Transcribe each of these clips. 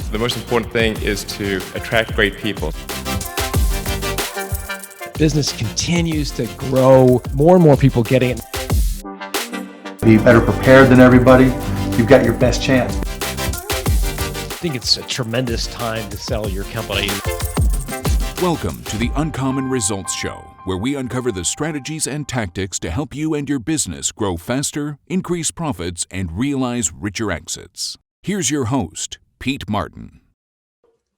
The most important thing is to attract great people. Business continues to grow, more and more people getting it. Be better prepared than everybody. You've got your best chance. I think it's a tremendous time to sell your company. Welcome to the Uncommon Results Show, where we uncover the strategies and tactics to help you and your business grow faster, increase profits, and realize richer exits. Here's your host, Pete Martin.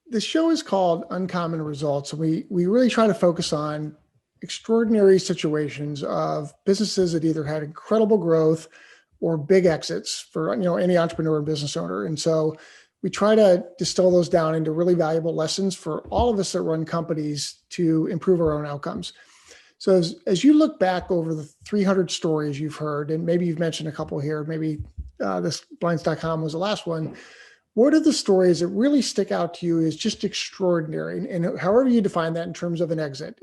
The show is called Uncommon Results. We really try to focus on extraordinary situations of businesses that either had incredible growth or big exits for any entrepreneur and business owner. And so we try to distill those down into really valuable lessons for all of us that run companies to improve our own outcomes. So as you look back over the 300 stories you've heard, and maybe you've mentioned a couple here, maybe this Blinds.com was the last one. What are the stories that really stick out to you as just extraordinary? And however you define that in terms of an exit,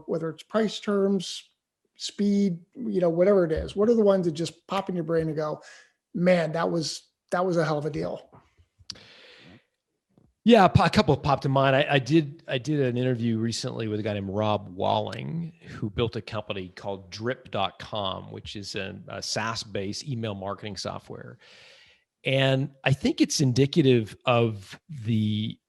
whether it's price terms, speed, whatever it is, what are the ones that just pop in your brain and go, man, that was a hell of a deal? Yeah, a couple popped to mind. I did an interview recently with a guy named Rob Walling, who built a company called Drip.com, which is a SaaS-based email marketing software. And I think it's indicative of the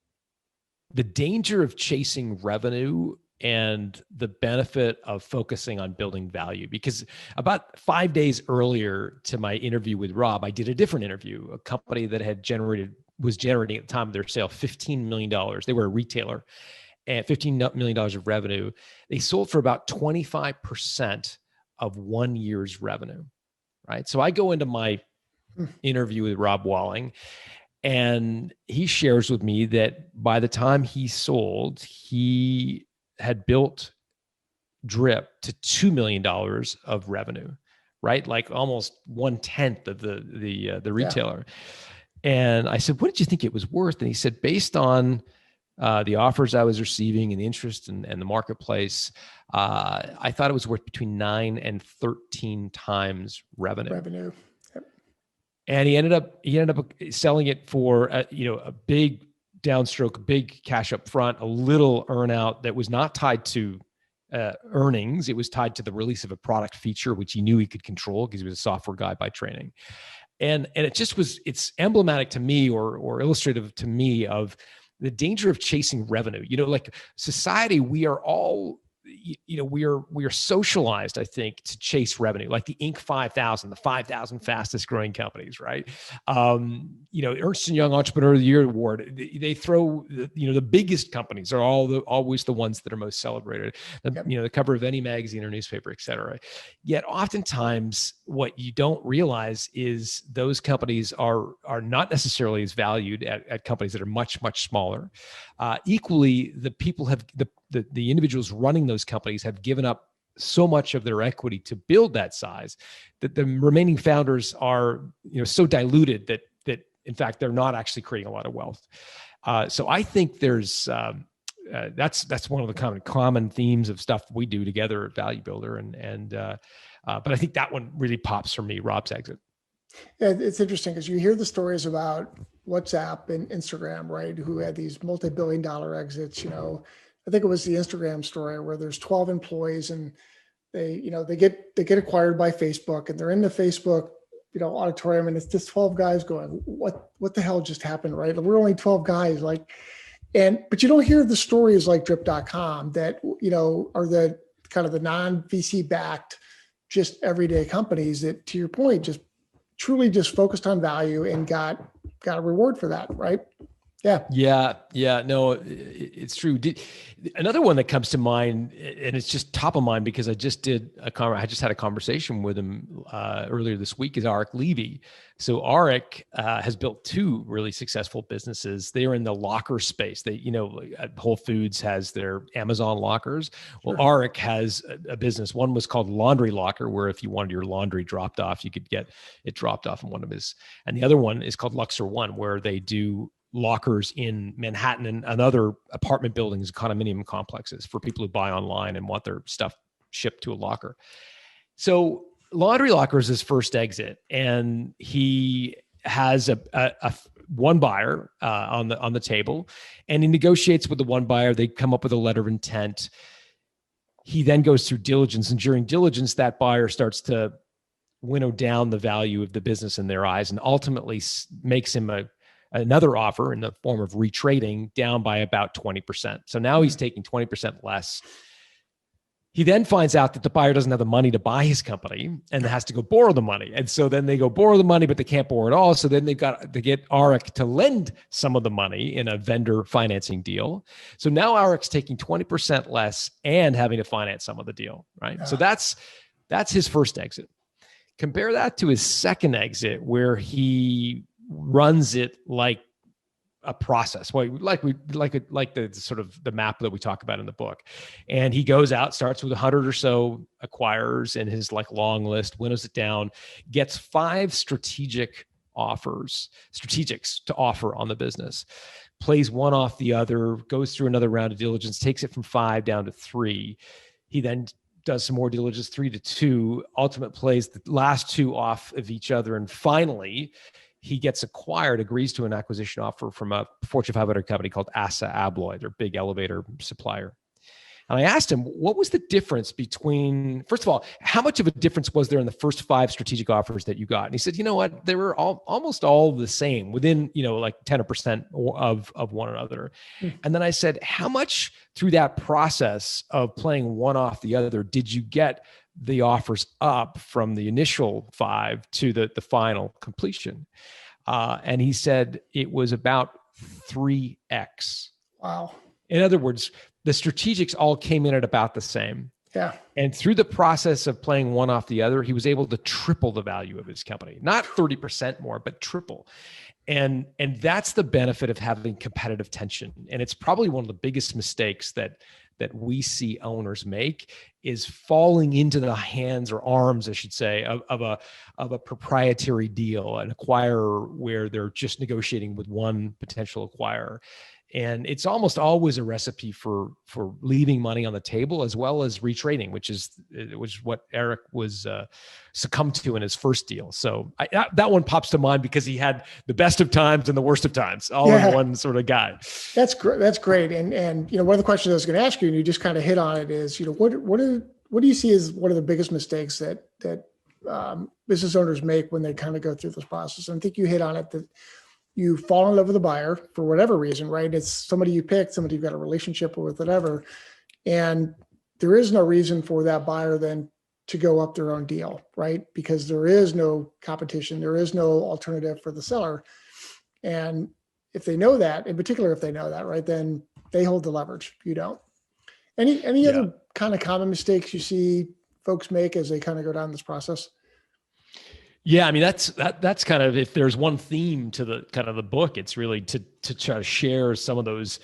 danger of chasing revenue and the benefit of focusing on building value. Because about 5 days earlier to my interview with Rob, I did a different interview, a company that was generating at the time of their sale $15 million. They were a retailer, and $15 million of revenue. They sold for about 25% of 1 year's revenue, right? So I go into my interview with Rob Walling, and he shares with me that by the time he sold, he had built Drip to $2 million of revenue, right? Like almost 1/10 of the retailer. Yeah. And I said, what did you think it was worth? And he said, based on the offers I was receiving and the interest and the marketplace, I thought it was worth between 9 and 13 times revenue. And he ended up selling it for a big downstroke, a big cash up front, a little earnout that was not tied to earnings. It was tied to the release of a product feature, which he knew he could control because he was a software guy by training. And it's emblematic to me or illustrative to me of the danger of chasing revenue. Like society, we are all, we are socialized, I think, to chase revenue, like the Inc. 5000, the 5,000 fastest growing companies, right? Ernst & Young Entrepreneur of the Year Award, they throw, the biggest companies are always the ones that are most celebrated, the cover of any magazine or newspaper, et cetera. Yet oftentimes what you don't realize is those companies are not necessarily as valued at companies that are much, much smaller. Equally, the people the individuals running those companies have given up so much of their equity to build that size that the remaining founders are, so diluted that in fact they're not actually creating a lot of wealth. So I think there's that's one of the common themes of stuff we do together at Value Builder, but I think that one really pops for me, Rob's exit. Yeah, it's interesting because you hear the stories about WhatsApp and Instagram, right? Who had these multi-billion-dollar exits. I think it was the Instagram story where there's 12 employees and they get acquired by Facebook, and they're in the Facebook, auditorium, and it's just 12 guys going, what the hell just happened, right? We're only 12 guys, but you don't hear the stories like Drip.com that, are the kind of the non-VC backed, just everyday companies that, to your point, just truly just focused on value and got a reward for that, right? Yeah. No, it's true. Another one that comes to mind, and it's just top of mind because I just had a conversation with him earlier this week, is Arik Levy. So Arik has built two really successful businesses. They are in the locker space. They, Whole Foods has their Amazon lockers. Well, sure. Arik has a business. One was called Laundry Locker, where if you wanted your laundry dropped off, you could get it dropped off in one of his. And the other one is called Luxor One, where they do lockers in Manhattan and other apartment buildings, condominium complexes for people who buy online and want their stuff shipped to a locker. So Laundry Locker is his first exit, and he has a one buyer on the table, and he negotiates with the one buyer. They come up with a letter of intent. He then goes through diligence, and during diligence, that buyer starts to winnow down the value of the business in their eyes, and ultimately makes him another offer in the form of retrading down by about 20%. So now he's taking 20% less. He then finds out that the buyer doesn't have the money to buy his company and has to go borrow the money. And so then they go borrow the money, but they can't borrow it all. So then they've got to get Arik to lend some of the money in a vendor financing deal. So now Arik's taking 20% less and having to finance some of the deal, right? Yeah. So that's his first exit. Compare that to his second exit, where he runs it like a process, like the sort of the map that we talk about in the book. And he goes out, starts with 100 or so acquirers in his like long list, winnows it down, gets 5 strategics to offer on the business, plays one off the other, goes through another round of diligence, takes it from 5 down to 3. He then does some more diligence, 3 to 2, ultimate plays the last 2 off of each other. And finally, he gets acquired, agrees to an acquisition offer from a Fortune 500 company called Assa Abloy, their big elevator supplier. And I asked him, what was the difference between, first of all, how much of a difference was there in the first 5 strategic offers that you got? And he said, you know what, they were almost all the same, within, like 10% of one another. And then I said, how much through that process of playing one off the other did you get the offers up from the initial 5 to the final completion? And he said it was about 3x. Wow. In other words, the strategics all came in at about the same. Yeah. And through the process of playing one off the other, he was able to triple the value of his company, not 30% more, but triple. And that's the benefit of having competitive tension. And it's probably one of the biggest mistakes that we see owners make, is falling into the hands or arms, I should say, of a proprietary deal, an acquirer where they're just negotiating with one potential acquirer. And it's almost always a recipe for leaving money on the table, as well as retrading, which is what Arik was succumbed to in his first deal. So that one pops to mind because he had the best of times and the worst of times, all in one sort of guy. That's great. That's great. And one of the questions I was going to ask you, and you just kind of hit on it, is what do you see as one of the biggest mistakes that business owners make when they kind of go through this process? And I think you hit on it, that you fall in love with a buyer for whatever reason, right? It's somebody you picked, somebody you've got a relationship with, whatever. And there is no reason for that buyer then to go up their own deal, right? Because there is no competition. There is no alternative for the seller. And if they know that, in particular, if they know that, right, then they hold the leverage. You don't. Any other kind of common mistakes you see folks make as they kind of go down this process? Yeah, I mean, that's kind of, if there's one theme to the kind of the book, it's really to try to share some of those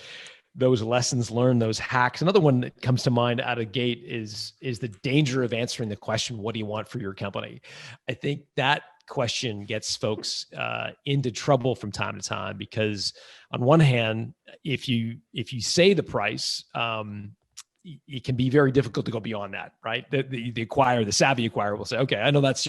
lessons learned, those hacks. Another one that comes to mind out of gate is the danger of answering the question, what do you want for your company? I think that question gets folks into trouble from time to time, because on one hand, if you say the price, it can be very difficult to go beyond that, right? The savvy acquirer will say, okay, I know that's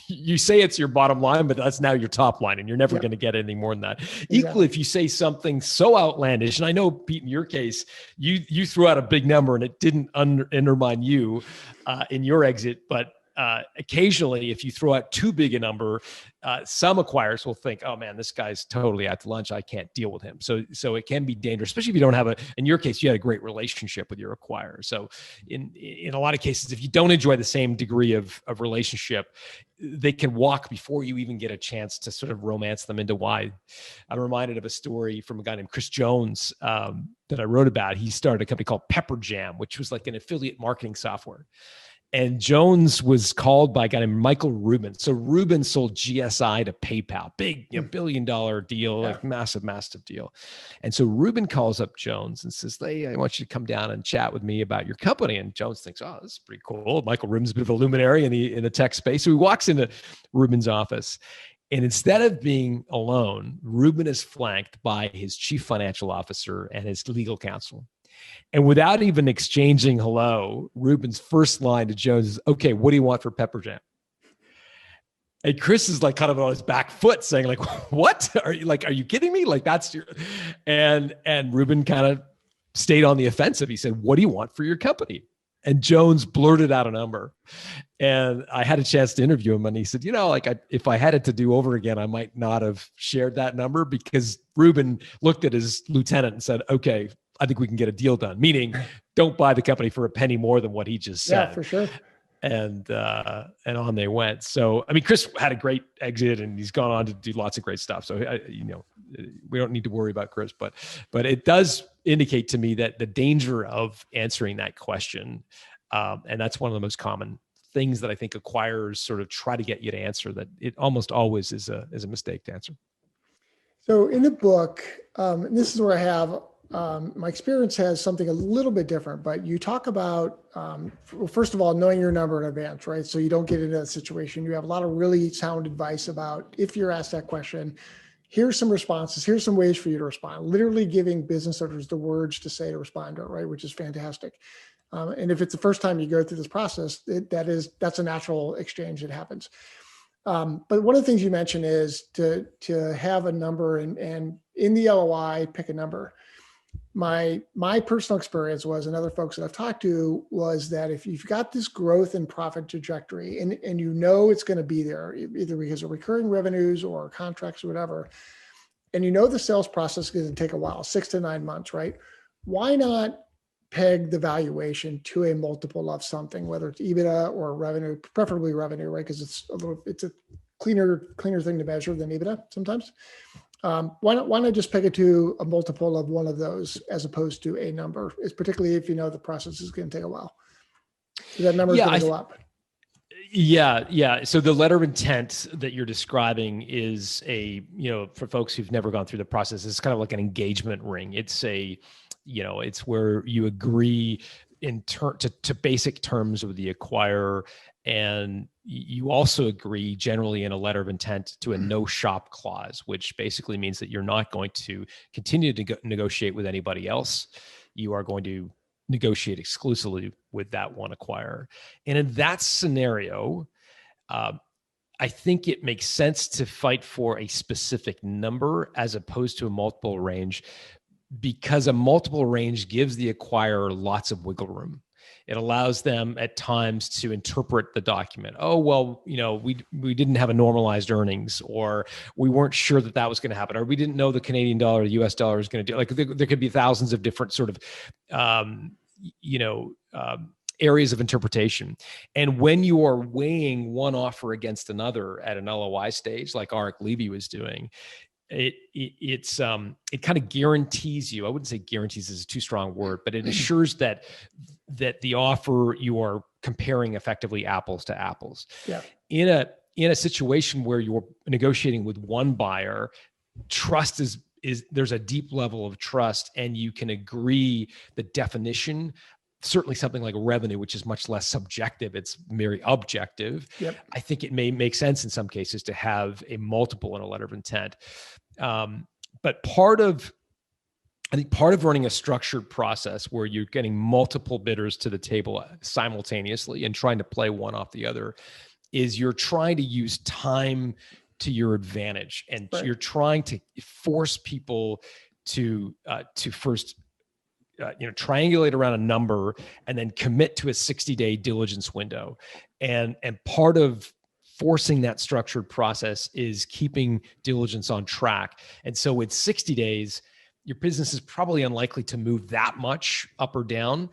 you say it's your bottom line, but that's now your top line, and you're never going to get any more than that. Exactly. Equally, if you say something so outlandish, and I know, Pete, in your case, you threw out a big number and it didn't undermine you in your exit, but occasionally, if you throw out too big a number, some acquirers will think, oh man, this guy's totally out to lunch. I can't deal with him. So it can be dangerous, especially if you don't have in your case, you had a great relationship with your acquirer. So in a lot of cases, if you don't enjoy the same degree of relationship, they can walk before you even get a chance to sort of romance them into why. I'm reminded of a story from a guy named Chris Jones that I wrote about. He started a company called Pepper Jam, which was like an affiliate marketing software. And Jones was called by a guy named Michael Rubin. So Rubin sold GSI to PayPal, big $1 billion deal, like massive deal. And so Rubin calls up Jones and says, hey, I want you to come down and chat with me about your company. And Jones thinks, oh, this is pretty cool. Michael Rubin's a bit of a luminary in the tech space. So he walks into Rubin's office. And instead of being alone, Rubin is flanked by his chief financial officer and his legal counsel. And without even exchanging hello, Rubin's first line to Jones is, okay, what do you want for Pepper Jam? And Chris is like kind of on his back foot saying like, what are you kidding me? Like that's your, and Ruben kind of stayed on the offensive. He said, what do you want for your company? And Jones blurted out a number, and I had a chance to interview him, and he said, if I had it to do over again, I might not have shared that number, because Ruben looked at his lieutenant and said, okay, I think we can get a deal done. Meaning, don't buy the company for a penny more than what he just said. Yeah, for sure. And on they went. So, I mean, Chris had a great exit, and he's gone on to do lots of great stuff. So, we don't need to worry about Chris, but it does indicate to me that the danger of answering that question, and that's one of the most common things that I think acquirers sort of try to get you to answer, that it almost always is a mistake to answer. So in the book, and this is where I have, my experience has something a little bit different, but you talk about, first of all, knowing your number in advance, right? So you don't get into that situation. You have a lot of really sound advice about, if you're asked that question, here's some responses, here's some ways for you to respond, literally giving business owners the words to say to respond to it, right? Which is fantastic. And if it's the first time you go through this process, that's a natural exchange that happens. But one of the things you mentioned is to have a number and in the LOI, pick a number. My personal experience was, and other folks that I've talked to, was that if you've got this growth and profit trajectory and it's going to be there, either because of recurring revenues or contracts or whatever, and the sales process is going to take a while, 6 to 9 months, right? Why not peg the valuation to a multiple of something, whether it's EBITDA or revenue, preferably revenue, right? Because it's a cleaner thing to measure than EBITDA sometimes. Why not just peg it to a multiple of one of those as opposed to a number? It's particularly if the process is going to take a while. So that number is going to go up. Yeah. So the letter of intent that you're describing is for folks who've never gone through the process, it's kind of like an engagement ring. It's it's where you agree to basic terms with the acquirer, and you also agree generally in a letter of intent to a no shop clause, which basically means that you're not going to continue to negotiate with anybody else. You are going to negotiate exclusively with that one acquirer. And in that scenario, I think it makes sense to fight for a specific number as opposed to a multiple range, because a multiple range gives the acquirer lots of wiggle room. It allows them at times to interpret the document. Oh, well, we didn't have a normalized earnings, or we weren't sure that was going to happen, or we didn't know the Canadian dollar, the US dollar is going to do. Like there could be thousands of different sort of, areas of interpretation. And when you are weighing one offer against another at an LOI stage, like Arik Levy was doing, it kind of guarantees you, I wouldn't say guarantees is a too strong word, but it assures that the offer, you are comparing effectively apples to apples. Yeah. In a situation where you're negotiating with one buyer, trust is there's a deep level of trust, and you can agree the definition. Certainly something like revenue, which is much less subjective, it's very objective. Yep. I think it may make sense in some cases to have a multiple in a letter of intent. But part of running a structured process where you're getting multiple bidders to the table simultaneously and trying to play one off the other is you're trying to use time to your advantage. And right. You're trying to force people to first triangulate around a number and then commit to a 60-day diligence window. And part of forcing that structured process is keeping diligence on track. And so with 60 days, your business is probably unlikely to move that much up or down.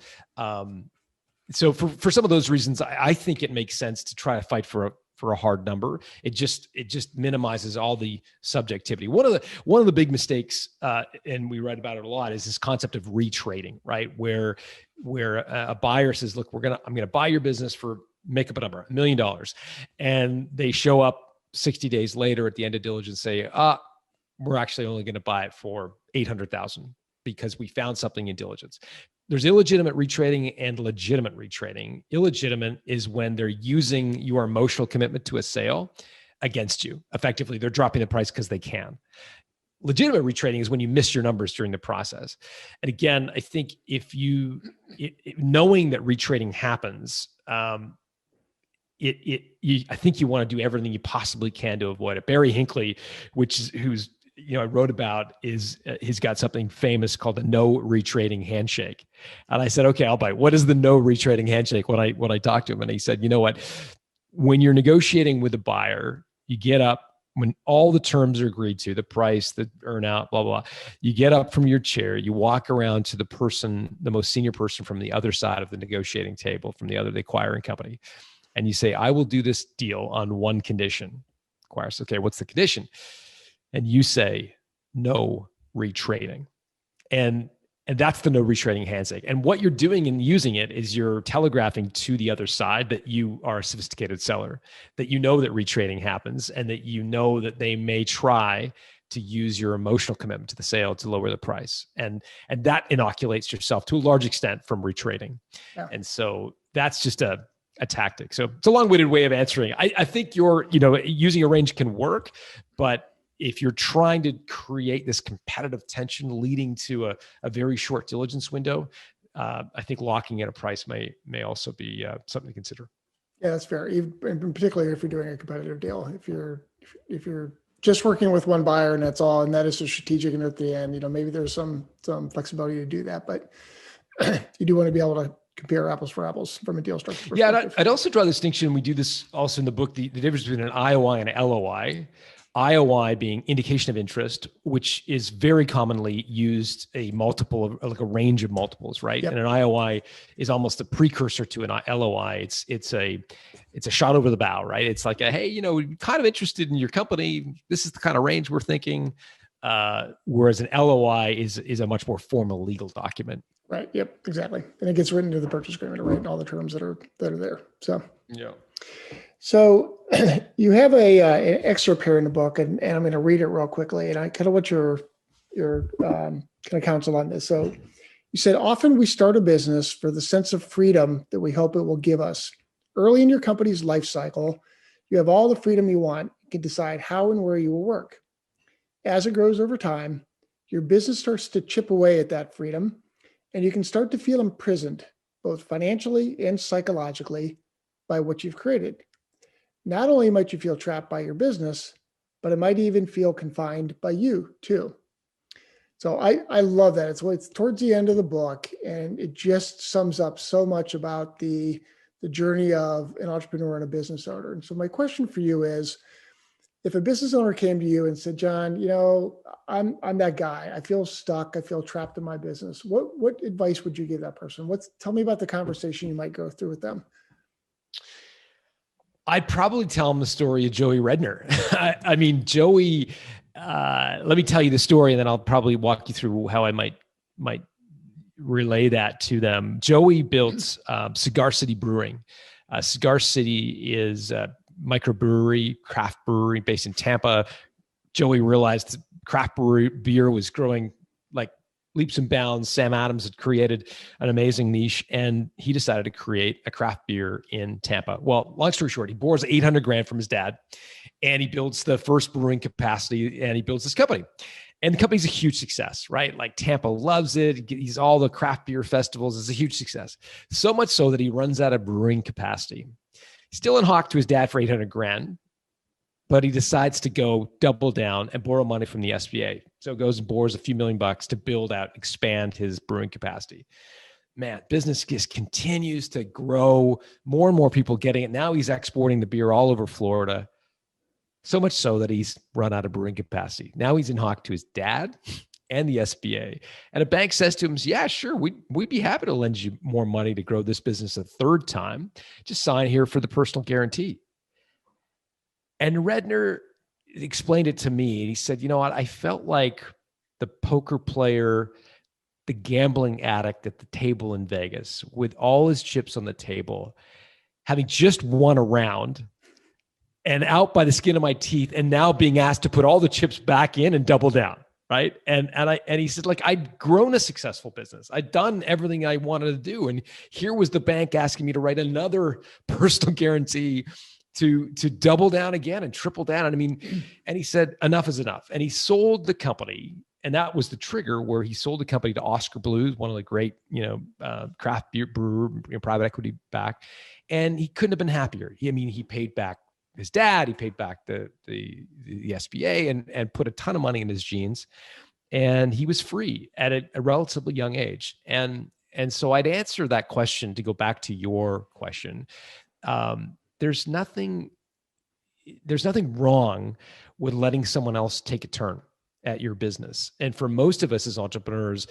So for some of those reasons, I think it makes sense to try to fight for a hard number. It just minimizes all the subjectivity. One of the big mistakes, and we write about it a lot, is this concept of retrading, right? Where a buyer says, "Look, I'm gonna buy your business for, make up a number, $1 million," and they show up 60 days later at the end of diligence, say, "We're actually only going to buy it for $800,000 because we found something in diligence." There's illegitimate retrading and legitimate retrading. Illegitimate is when they're using your emotional commitment to a sale against you. Effectively, they're dropping the price because they can. Legitimate retrading is when you miss your numbers during the process. And again, I think if knowing that retrading happens, I think you want to do everything you possibly can to avoid it. Barry Hinckley, who's I wrote about, he's got something famous called the no retrading handshake. And I said, okay, I'll bite. What is the no retrading handshake? When I talked to him, and he said, you know what, when you're negotiating with a buyer, you get up when all the terms are agreed to, the price, the earn out, blah, blah, blah. You get up from your chair, you walk around to the most senior person from the other side of the negotiating table, from the acquiring company. And you say, I will do this deal on one condition. Acquirer says, okay, what's the condition? And you say, no retrading. And that's the no retrading handshake. And what you're doing in using it is you're telegraphing to the other side that you are a sophisticated seller, that you know that retrading happens, and that you know that they may try to use your emotional commitment to the sale to lower the price. And that inoculates yourself to a large extent from retrading. Yeah. And so that's just a tactic. So it's a long-winded way of answering. I think using a range can work, but if you're trying to create this competitive tension leading to a very short diligence window, I think locking in a price may also be something to consider. Yeah, that's fair. Even particularly if you're doing a competitive deal. If you're just working with one buyer and that's all, and that is a strategic, and at the end, maybe there's some flexibility to do that, but you do want to be able to compare apples for apples from a deal structure perspective. Yeah, I'd also draw the distinction. We do this also in the book, the difference between an IOI and an LOI. IOI being indication of interest, which is very commonly used a multiple of, like a range of multiples, right? Yep. And an IOI is almost a precursor to an LOI. It's a shot over the bow, right? It's like hey, we're kind of interested in your company. This is the kind of range we're thinking. Whereas an LOI is a much more formal legal document. Right. Yep. Exactly. And it gets written into the purchase agreement, right? And all the terms that are there. So yeah. So you have an excerpt here in the book, and I'm going to read it real quickly. And I kind of want your kind of counsel on this. So you said, often we start a business for the sense of freedom that we hope it will give us. Early in your company's life cycle, you have all the freedom you want. You can decide how and where you will work. As it grows over time, your business starts to chip away at that freedom, and you can start to feel imprisoned, both financially and psychologically, by what you've created. Not only might you feel trapped by your business, but it might even feel confined by you too. So I love that. It's towards the end of the book, and it just sums up so much about the journey of an entrepreneur and a business owner. And so my question for you is, if a business owner came to you and said, John, I'm that guy. I feel stuck. I feel trapped in my business. What advice would you give that person? Tell me about the conversation you might go through with them. I'd probably tell him the story of Joey Redner. I mean, Joey, let me tell you the story, and then I'll probably walk you through how I might relay that to them. Joey built Cigar City Brewing. Cigar City is a microbrewery, craft brewery based in Tampa. Joey realized craft beer was growing like leaps and bounds. Sam Adams had created an amazing niche, and he decided to create a craft beer in Tampa. Well, long story short, he borrows $800,000 from his dad, and he builds the first brewing capacity, and he builds this company. And the company's a huge success, right? Like Tampa loves it. He's all the craft beer festivals. It's a huge success. So much so that he runs out of brewing capacity. He's still in hock to his dad for $800,000, but he decides to go double down and borrow money from the SBA. So goes and borrows a few $1 million to build out, expand his brewing capacity. Man, business just continues to grow. More and more people getting it. Now he's exporting the beer all over Florida. So much so that he's run out of brewing capacity. Now he's in hock to his dad and the SBA. And a bank says to him, yeah, sure, we'd be happy to lend you more money to grow this business a third time. Just sign here for the personal guarantee. And Redner explained it to me. And he said, you know what? I felt like the poker player, the gambling addict at the table in Vegas with all his chips on the table, having just won a round and out by the skin of my teeth, and now being asked to put all the chips back in and double down. Right. And he said, like, I'd grown a successful business. I'd done everything I wanted to do. And here was the bank asking me to write another personal guarantee to double down again and triple down. And I mean, and he said, enough is enough. And he sold the company And that was the trigger where he sold the company to Oscar Blues, one of the great, craft beer brewer, private equity back. And he couldn't have been happier. He paid back his dad, he paid back the SBA and put a ton of money in his jeans. And he was free at a relatively young age. And so I'd answer that question to go back to your question. There's nothing wrong with letting someone else take a turn at your business. And for most of us as entrepreneurs,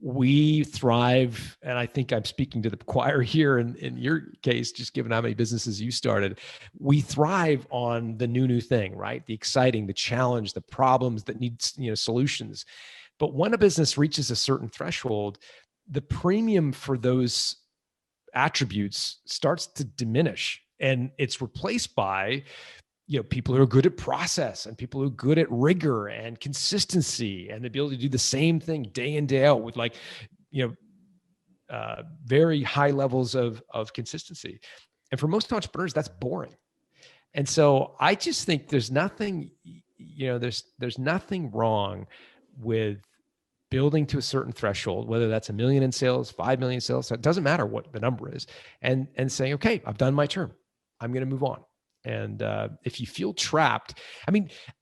we thrive. And I think I'm speaking to the choir here in your case, just given how many businesses you started, we thrive on the new thing, right? The exciting, the challenge, the problems that need, solutions. But when a business reaches a certain threshold, the premium for those attributes starts to diminish, and it's replaced by people who are good at process and people who are good at rigor and consistency and the ability to do the same thing day in, day out with very high levels of consistency. And for most entrepreneurs, that's boring. And so I just think there's nothing, there's nothing wrong with building to a certain threshold, whether that's $1 million in sales, 5 million in sales, it doesn't matter what the number is, and saying, okay, I've done my term, I'm going to move on. And if you feel trapped,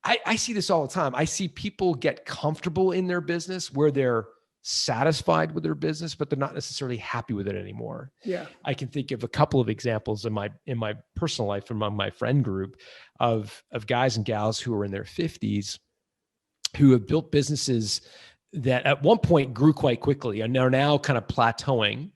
I see this all the time. I see people get comfortable in their business where they're satisfied with their business, but they're not necessarily happy with it anymore. Yeah. I can think of a couple of examples in my personal life among my friend group of guys and gals who are in their 50s who have built businesses that at one point grew quite quickly and are now kind of plateauing.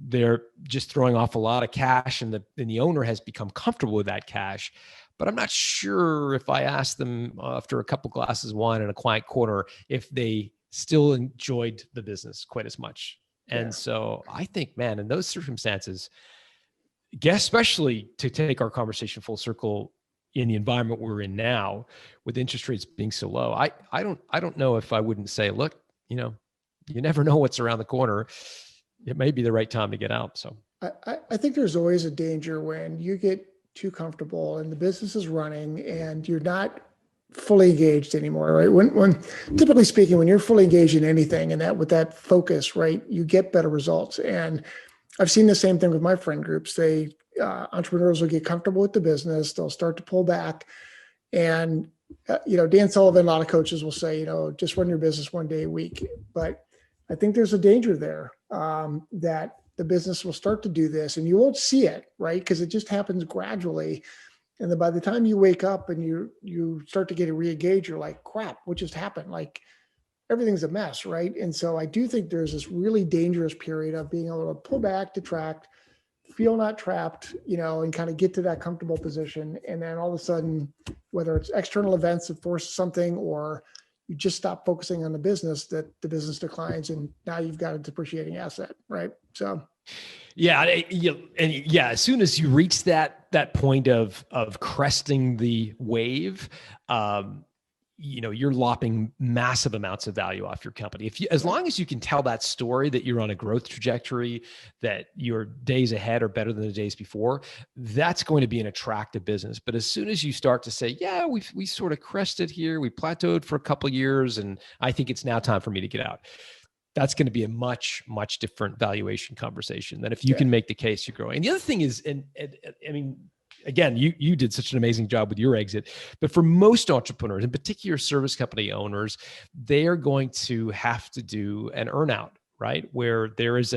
They're just throwing off a lot of cash, and the owner has become comfortable with that cash. But I'm not sure if I asked them after a couple glasses of wine in a quiet corner if they still enjoyed the business quite as much. And so I think, man, in those circumstances, especially to take our conversation full circle in the environment we're in now, with interest rates being so low, I don't know if I wouldn't say, look, you never know what's around the corner. It may be the right time to get out. So I think there's always a danger when you get too comfortable and the business is running and you're not fully engaged anymore, right? When typically speaking, when you're fully engaged in anything and that with that focus, right, you get better results. And I've seen the same thing with my friend groups. Entrepreneurs will get comfortable with the business. They'll start to pull back. And, Dan Sullivan, a lot of coaches will say, just run your business one day a week. But I think there's a danger there that the business will start to do this and you won't see it, right? Because it just happens gradually. And then by the time you wake up and you start to get a re-engage, you're like, crap, what just happened? Like everything's a mess, right? And so I do think there's this really dangerous period of being able to pull back, detract, feel not trapped, and kind of get to that comfortable position. And then all of a sudden, whether it's external events that force something or you just stop focusing on the business, that the business declines and now you've got a depreciating asset, right? So, as soon as you reach that point of cresting the wave, you're lopping massive amounts of value off your company. As long as you can tell that story that you're on a growth trajectory, that your days ahead are better than the days before, that's going to be an attractive business. But as soon as you start to say, yeah, we sort of crested here, we plateaued for a couple of years, and I think it's now time for me to get out, that's going to be a much, much different valuation conversation than if you can make the case you're growing. And the other thing is, again, you did such an amazing job with your exit, but for most entrepreneurs, in particular service company owners, they are going to have to do an earnout, right? Where there is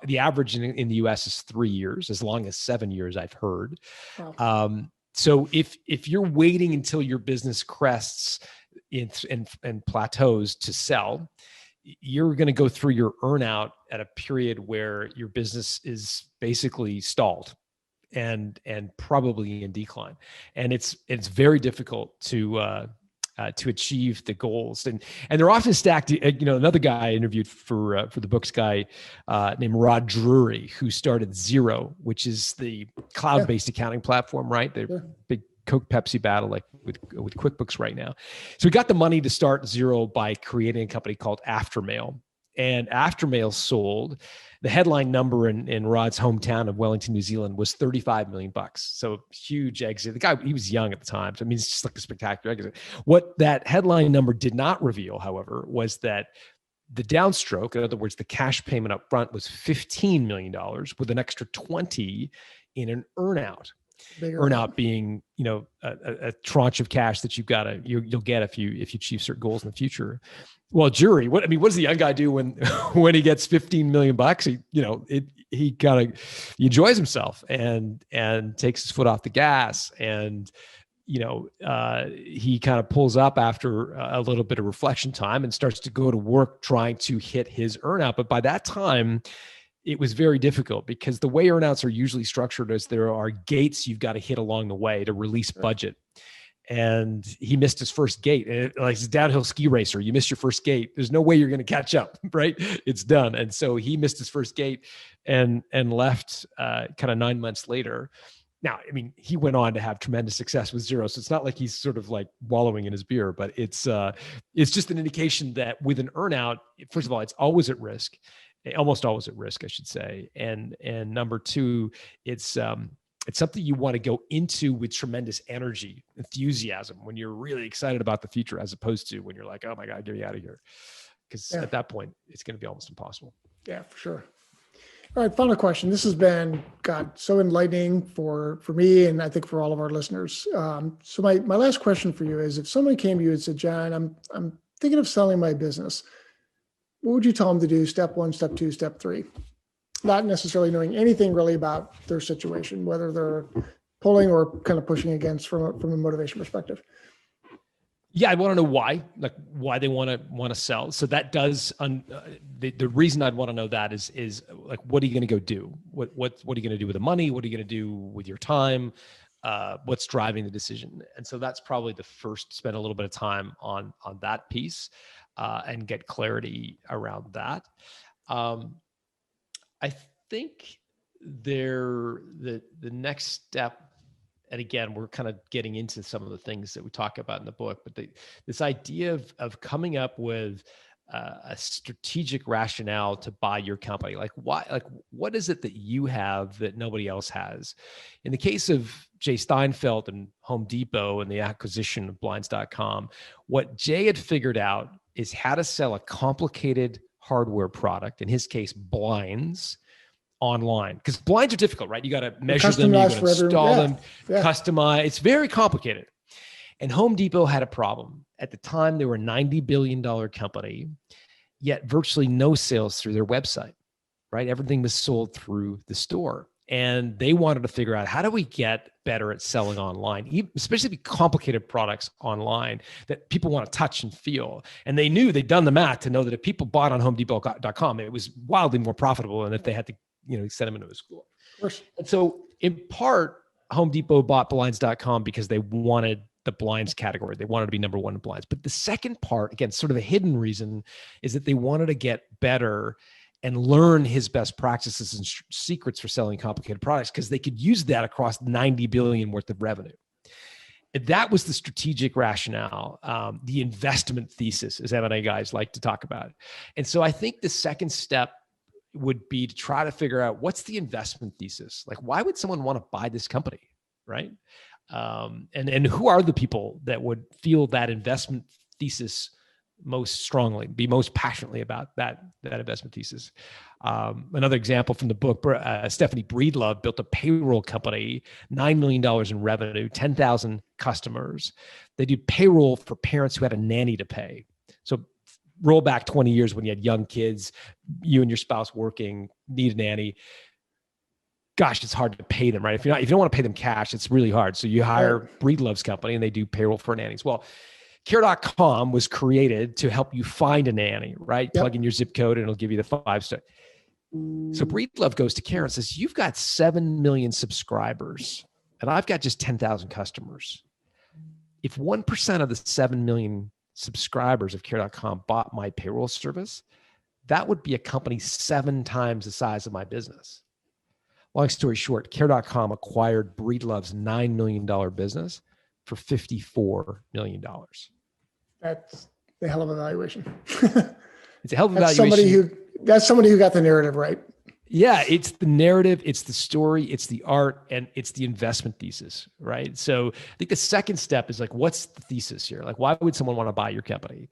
the average in the US is 3 years, as long as 7 years, I've heard. Wow. So if you're waiting until your business crests and plateaus to sell, you're going to go through your earnout at a period where your business is basically stalled and probably in decline. And it's very difficult to achieve the goals. And they're often stacked. Another guy I interviewed for the Books guy named Rod Drury, who started Xero, which is the cloud-based accounting platform, right? The big Coke Pepsi battle, like with QuickBooks right now. So he got the money to start Xero by creating a company called Aftermail. And after Mail sold, the headline number in Rod's hometown of Wellington, New Zealand was $35 million. So huge exit. The guy, he was young at the time. So, I mean, it's just like a spectacular exit. What that headline number did not reveal, however, was that the downstroke, in other words, the cash payment up front, was $15 million with an extra 20 in an earnout. Earnout being, a tranche of cash that you'll get if you achieve certain goals in the future. Well, jury, what does the young guy do when he gets $15 million? He enjoys himself and takes his foot off the gas, and he kind of pulls up after a little bit of reflection time and starts to go to work trying to hit his earnout. But by that time, it was very difficult, because the way earnouts are usually structured is there are gates you've got to hit along the way to release budget. And he missed his first gate. And like he's a downhill ski racer. You missed your first gate. There's no way you're going to catch up, right? It's done. And so he missed his first gate and left kind of 9 months later. Now, I mean, he went on to have tremendous success with Xero. So it's not like he's sort of like wallowing in his beer, but it's just an indication that with an earnout, first of all, it's always at risk. Almost always at risk, I should say. And number two, it's something you want to go into with tremendous energy, enthusiasm, when you're really excited about the future, as opposed to when you're like, oh my God, get me out of here. Because at that point, it's going to be almost impossible. Yeah, for sure. All right, final question. This has been, God, so enlightening for me, and I think for all of our listeners. So my last question for you is, if someone came to you and said, John, I'm thinking of selling my business, what would you tell them to do? Step 1, step 2, step 3? Not necessarily knowing anything really about their situation, whether they're pulling or kind of pushing against from a motivation perspective. Yeah, I want to know why they want to sell. So that does the reason I'd want to know that is like, what are you going to go do? What are you going to do with the money? What are you going to do with your time? What's driving the decision? And so that's probably the first. Spend a little bit of time on that piece and get clarity around that. I think the next step. And again, we're kind of getting into some of the things that we talk about in the book, but this idea of coming up with a strategic rationale to buy your company. Like why? Like what is it that you have that nobody else has? In the case of Jay Steinfeld and Home Depot and the acquisition of Blinds.com, what Jay had figured out is how to sell a complicated hardware product, in his case, blinds, online, because blinds are difficult, right? You got to measure them, you got to install them, customize. It's very complicated. And Home Depot had a problem. At the time, they were a $90 billion company, yet virtually no sales through their website, right? Everything was sold through the store. And they wanted to figure out, how do we get better at selling online, especially complicated products online that people want to touch and feel. And they knew, they'd done the math to know that if people bought on HomeDepot.com, it was wildly more profitable than if they had to send them into a school. Of course. And so in part, Home Depot bought Blinds.com because they wanted the blinds category. They wanted to be number one in blinds. But the second part, again, sort of a hidden reason, is that they wanted to get better and learn his best practices and secrets for selling complicated products, because they could use that across 90 billion worth of revenue. And that was the strategic rationale, the investment thesis, as M&A guys like to talk about. And so I think the second step would be to try to figure out, what's the investment thesis? Like, why would someone want to buy this company, right? And who are the people that would feel that investment thesis most strongly, be most passionately about that investment thesis? Another example from the book, Stephanie Breedlove built a payroll company, $9 million in revenue, 10,000 customers. They do payroll for parents who had a nanny to pay. So roll back 20 years when you had young kids, you and your spouse working, need a nanny. Gosh, it's hard to pay them, right? If you don't want to pay them cash, it's really hard. So you hire Breedlove's company and they do payroll for nannies. Well, Care.com was created to help you find a nanny, right? Yep. Plug in your zip code and it'll give you the 5-star. So Breedlove goes to Care and says, you've got 7 million subscribers and I've got just 10,000 customers. If 1% of the 7 million subscribers of Care.com bought my payroll service, that would be a company 7 times the size of my business. Long story short, Care.com acquired Breedlove's $9 million business for $54 million. That's a hell of a valuation. It's a health That's evaluation. somebody who got the narrative right. Yeah, it's the narrative, it's the story, it's the art, and it's the investment thesis, right? So I think the second step is like, what's the thesis here? Like, why would someone want to buy your company?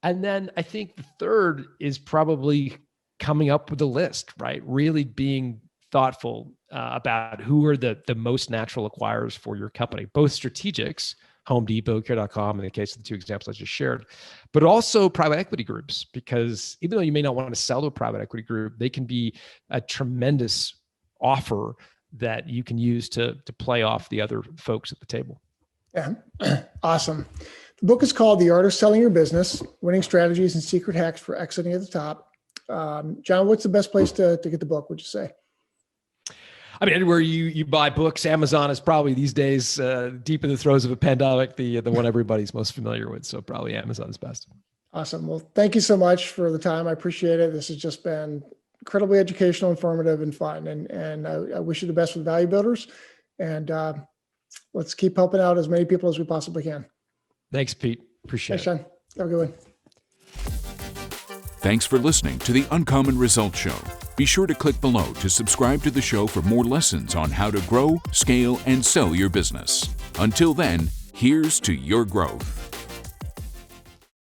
And then I think the third is probably coming up with a list, right? Really being thoughtful about who are the most natural acquirers for your company, both strategics, Home Depot, Care.com, in the case of the two examples I just shared, but also private equity groups, because even though you may not want to sell to a private equity group, they can be a tremendous offer that you can use to play off the other folks at the table. Yeah, awesome. The book is called The Art of Selling Your Business, Winning Strategies and Secret Hacks for Exiting at the Top. John, what's the best place to get the book, would you say? I mean, anywhere you buy books, Amazon is probably these days, deep in the throes of a pandemic, the one everybody's most familiar with. So probably Amazon is best. Awesome. Well, thank you so much for the time. I appreciate it. This has just been incredibly educational, informative, and fun. And I wish you the best with Value Builders. And let's keep helping out as many people as we possibly can. Thanks, Pete. Appreciate it. Thanks, John. Have a good one. Thanks for listening to the Uncommon Results Show. Be sure to click below to subscribe to the show for more lessons on how to grow, scale, and sell your business. Until then, here's to your growth.